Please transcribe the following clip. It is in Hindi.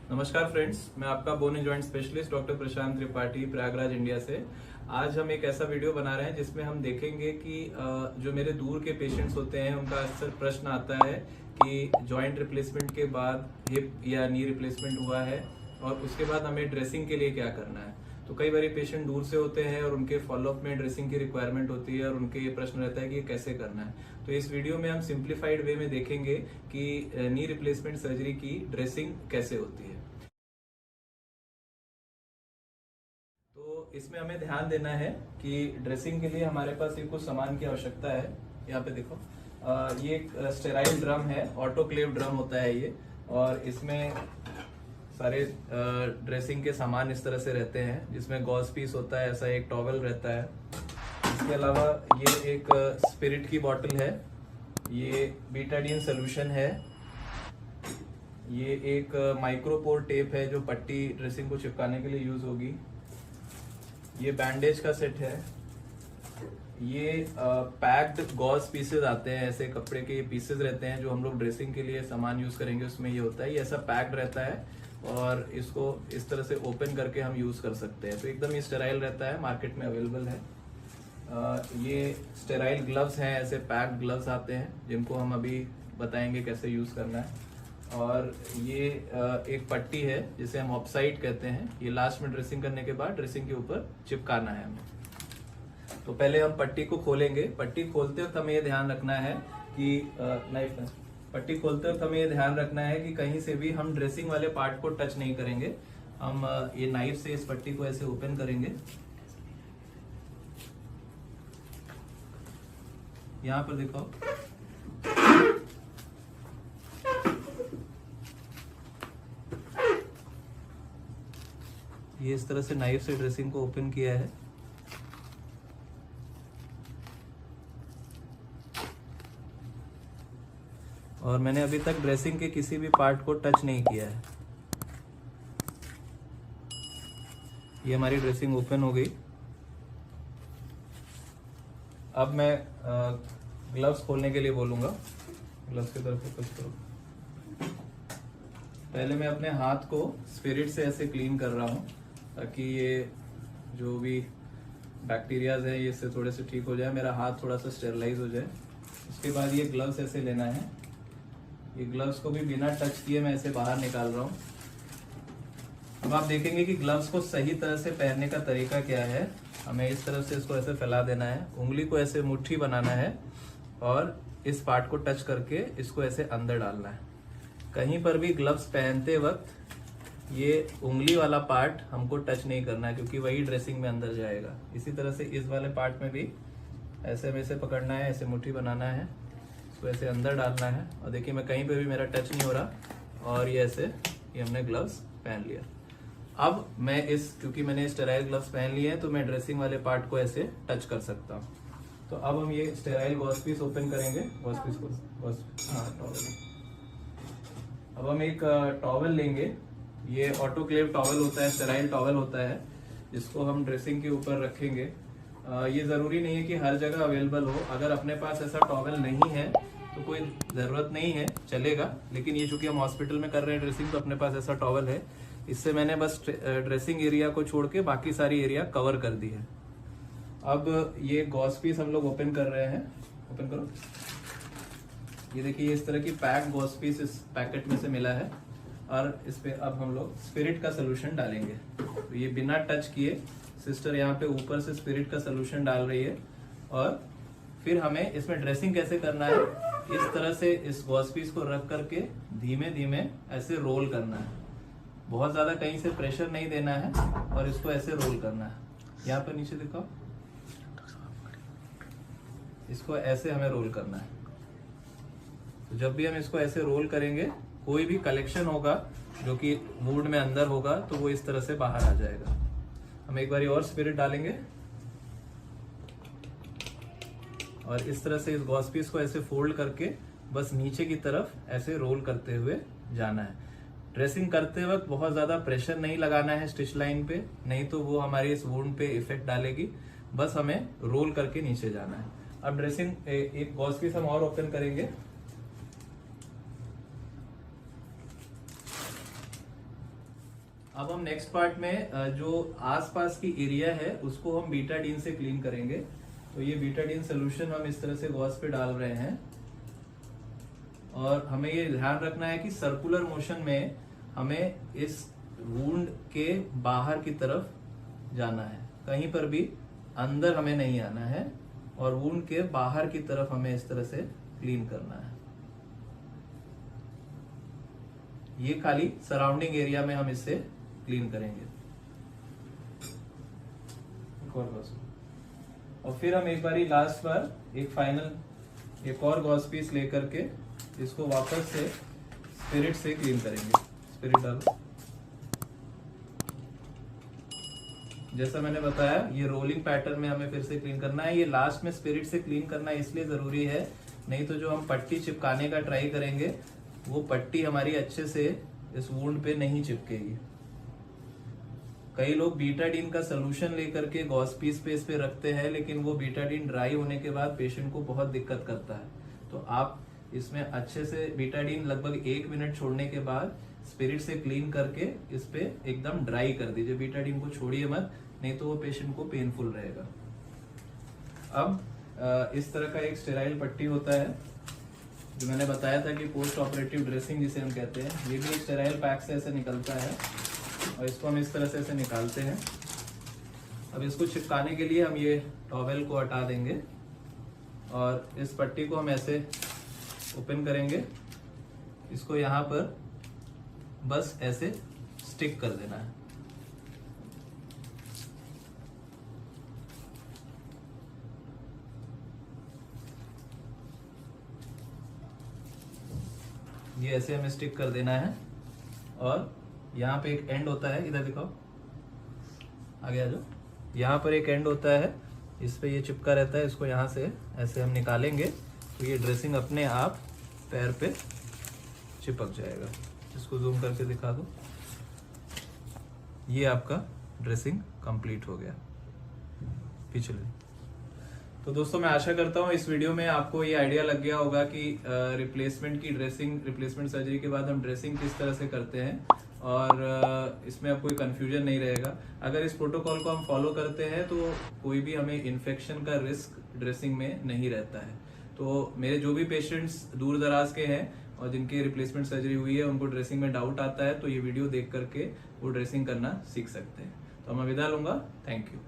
नमस्कार फ्रेंड्स, मैं आपका bone and joint specialist doctor Prashant Tripathi Prayagraj India से। आज हम एक ऐसा वीडियो बना रहे हैं जिसमें हम देखेंगे कि जो मेरे दूर के पेशेंट्स होते हैं उनका अक्सर प्रश्न आता है कि जॉइंट रिप्लेसमेंट के बाद हिप या नी रिप्लेसमेंट हुआ है और उसके बाद हमें ड्रेसिंग के लिए क्या करना है। तो कई बार पेशेंट दूर से होते हैं और उनके फॉलोअप में ड्रेसिंग की रिक्वायरमेंट होती है और उनके ये प्रश्न रहता है कि ये कैसे करना है। तो इस वीडियो में हम सिंप्लीफाइड वे में देखेंगे कि नी रिप्लेसमेंट सर्जरी की ड्रेसिंग कैसे होती है। तो इसमें हमें ध्यान देना है कि ड्रेसिंग के लिए हमारे पास कुछ सामान की आवश्यकता है। यहाँ पे देखो, ये एक स्टेराइल ड्रम है, ऑटोक्लेव ड्रम होता है ये, और इसमें सारे ड्रेसिंग के सामान इस तरह से रहते हैं, जिसमें गॉज पीस होता है, ऐसा एक टॉवल रहता है। इसके अलावा ये एक स्पिरिट की बॉटल है, ये बीटाडीन सोल्यूशन है, ये एक माइक्रोपोर टेप है जो पट्टी ड्रेसिंग को चिपकाने के लिए यूज होगी, ये बैंडेज का सेट है, ये पैक्ड गॉज पीसेज आते हैं, ऐसे कपड़े के पीसेज रहते हैं जो हम लोग ड्रेसिंग के लिए सामान यूज करेंगे, उसमें ये होता है, ये ऐसा पैक्ड रहता है और इसको इस तरह से ओपन करके हम यूज कर सकते हैं। तो एकदम ये स्टेराइल रहता है, मार्केट में अवेलेबल है। ये स्टेराइल ग्लव्स हैं, ऐसे पैक्ड ग्लव्स आते हैं जिनको हम अभी बताएंगे कैसे यूज करना है। और ये एक पट्टी है जिसे हम ऑफसाइड कहते हैं, ये लास्ट में ड्रेसिंग करने के बाद ड्रेसिंग के ऊपर चिपकाना है हमें। तो पहले हम पट्टी को खोलेंगे। पट्टी खोलते वक्त हमें ये ध्यान रखना है कि पट्टी खोलते वक्त हमें ये ध्यान रखना है कि कहीं से भी हम ड्रेसिंग वाले पार्ट को टच नहीं करेंगे। हम ये नाइफ से इस पट्टी को ऐसे ओपन करेंगे। यहाँ पर देखो, ये इस तरह से नाइफ से ड्रेसिंग को ओपन किया है। और मैंने अभी तक ड्रेसिंग के किसी भी पार्ट को टच नहीं किया है। ये हमारी ड्रेसिंग ओपन हो गई। अब मैं ग्लव्स खोलने के लिए बोलूंगा। ग्लव्स की तरफ फोकस करो। पहले मैं अपने हाथ को स्पिरिट से ऐसे क्लीन कर रहा हूँ ताकि ये जो भी बैक्टीरियाज है ये इससे थोड़े से ठीक हो जाए, मेरा हाथ थोड़ा सा स्टेरलाइज हो जाए। उसके बाद ये ग्लव्स ऐसे लेना है। ये ग्लव्स को भी बिना टच किए मैं ऐसे बाहर निकाल रहा हूँ। अब आप देखेंगे कि ग्लव्स को सही तरह से पहनने का तरीका क्या है। हमें इस तरफ से इसको ऐसे फैला देना है, उंगली को ऐसे मुट्ठी बनाना है और इस पार्ट को टच करके इसको ऐसे अंदर डालना है। कहीं पर भी ग्लव्स पहनते वक्त ये उंगली वाला पार्ट हमको टच नहीं करना है, क्योंकि वही ड्रेसिंग में अंदर जाएगा। इसी तरह से इस वाले पार्ट में भी ऐसे में से पकड़ना है, ऐसे मुट्ठी बनाना है, इसको ऐसे अंदर डालना है। और देखिए मैं कहीं पे भी मेरा टच नहीं हो रहा और ये ऐसे ये हमने ग्लव्स पहन लिया। अब मैं क्योंकि मैंने स्टेराइल ग्लव्स पहन लिए हैं तो मैं ड्रेसिंग वाले पार्ट को ऐसे टच कर सकता हूँ। तो अब हम ये स्टेराइल गॉज पीस ओपन करेंगे। गॉज पीस को टॉवल। अब हम एक टॉवल लेंगे। ये ऑटोक्लेव टॉवल होता है, स्टेराइल टॉवल होता है, जिसको हम ड्रेसिंग के ऊपर रखेंगे। ये जरूरी नहीं है कि हर जगह अवेलेबल हो। अगर अपने पास ऐसा टॉवल नहीं है तो कोई जरूरत नहीं है, चलेगा। लेकिन ये चूंकि हम हॉस्पिटल में कर रहे हैं ड्रेसिंग, तो अपने पास ऐसा टॉवल है। इससे मैंने बस ड्रेसिंग एरिया को छोड़ के बाकी सारी एरिया कवर कर दी है। अब ये गॉज पीस हम लोग ओपन कर रहे हैं। ओपन करो। ये देखिए, इस तरह की पैक गॉज पीस इस पैकेट में से मिला है और इस पे अब हम लोग स्पिरिट का सोल्यूशन डालेंगे। तो ये बिना टच किए सिस्टर यहाँ पे ऊपर से स्पिरिट का सोल्यूशन डाल रही है। और फिर हमें इसमें ड्रेसिंग कैसे करना है, इस तरह से इस गॉज पीस को रख करके धीमे धीमे ऐसे रोल करना है। बहुत ज्यादा कहीं से प्रेशर नहीं देना है और इसको ऐसे रोल करना है। यहाँ पर नीचे देखो, इसको ऐसे हमें रोल करना है। तो जब भी हम इसको ऐसे रोल करेंगे, कोई भी कलेक्शन होगा जो कि वुंड में अंदर होगा तो वो इस तरह से बाहर आ जाएगा। हम एक बार और स्पिरिट डालेंगे और इस तरह से इस गॉज पीस को ऐसे फोल्ड करके बस नीचे की तरफ ऐसे रोल करते हुए जाना है। ड्रेसिंग करते वक्त बहुत ज्यादा प्रेशर नहीं लगाना है स्टिच लाइन पे, नहीं तो वो हमारी इस वुंड पे इफेक्ट डालेगी। बस हमें रोल करके नीचे जाना है। अब ड्रेसिंग एक गॉज पीस हम और ओपन करेंगे। अब हम नेक्स्ट पार्ट में जो आसपास की एरिया है उसको हम बीटाडीन से क्लीन करेंगे। तो ये बीटाडीन सोल्यूशन हम इस तरह से गॉज पे डाल रहे हैं और हमें ये ध्यान रखना है कि सर्कुलर मोशन में हमें इस वुंड के बाहर की तरफ जाना है, कहीं पर भी अंदर हमें नहीं आना है और वुंड के बाहर की तरफ हमें इस तरह से क्लीन करना है। ये खाली सराउंडिंग एरिया में हम इससे क्लीन करेंगे। और फिर हम एक बारी लास्ट बार एक फाइनल एक और गॉज पीस लेकर के इसको वापस से स्पिरिट से क्लीन करेंगे। स्पिरिट डालो। जैसा मैंने बताया ये रोलिंग पैटर्न में हमें फिर से क्लीन करना है। ये लास्ट में स्पिरिट से क्लीन करना इसलिए जरूरी है, नहीं तो जो हम पट्टी चिपकाने का ट्राई करेंगे वो पट्टी हमारी अच्छे से इस वुंड पे नहीं चिपकेगी। कई लोग बीटाडीन का सोल्यूशन लेकर के गॉज पीस पे इस पे रखते हैं, लेकिन वो बीटाडीन ड्राई होने के बाद पेशेंट को बहुत दिक्कत करता है। तो आप इसमें अच्छे से बीटाडीन लगभग 1 मिनट छोड़ने के बाद स्पिरिट से क्लीन करके इस पे एकदम ड्राई कर दीजिए। बीटाडीन को छोड़िए मत, नहीं तो वो पेशेंट को पेनफुल रहेगा। अब इस तरह का एक स्टेराइल पट्टी होता है जो मैंने बताया था कि पोस्ट ऑपरेटिव ड्रेसिंग जिसे हम कहते हैं, ये भी एक स्टेराइल पैक से ऐसे निकलता है और इसको हम इस तरह से ऐसे निकालते हैं। अब इसको चिपकाने के लिए हम ये टॉवेल को हटा देंगे और इस पट्टी को हम ऐसे ओपन करेंगे। इसको यहाँ पर बस ऐसे स्टिक कर देना है। ये ऐसे हमें स्टिक कर देना है और यहाँ पे एक एंड होता है, इधर दिखाओ, आगे आ जाओ। यहाँ पर एक एंड होता है, इस पे ये चिपका रहता है। इसको यहाँ से ऐसे हम निकालेंगे तो ये ड्रेसिंग अपने आप पैर पे चिपक जाएगा। इसको जूम करके दिखा दो। ये आपका ड्रेसिंग कंप्लीट हो गया। पिछले तो दोस्तों मैं आशा करता हूँ इस वीडियो में आपको ये आइडिया लग गया होगा कि रिप्लेसमेंट सर्जरी के बाद हम ड्रेसिंग किस तरह से करते हैं और इसमें अब कोई कंफ्यूजन नहीं रहेगा। अगर इस प्रोटोकॉल को हम फॉलो करते हैं तो कोई भी हमें इन्फेक्शन का रिस्क ड्रेसिंग में नहीं रहता है। तो मेरे जो भी पेशेंट्स दूर दराज के हैं और जिनकी रिप्लेसमेंट सर्जरी हुई है, उनको ड्रेसिंग में डाउट आता है, तो ये वीडियो देख करके वो ड्रेसिंग करना सीख सकते हैं। तो मैं विदा लूंगा। Thank you.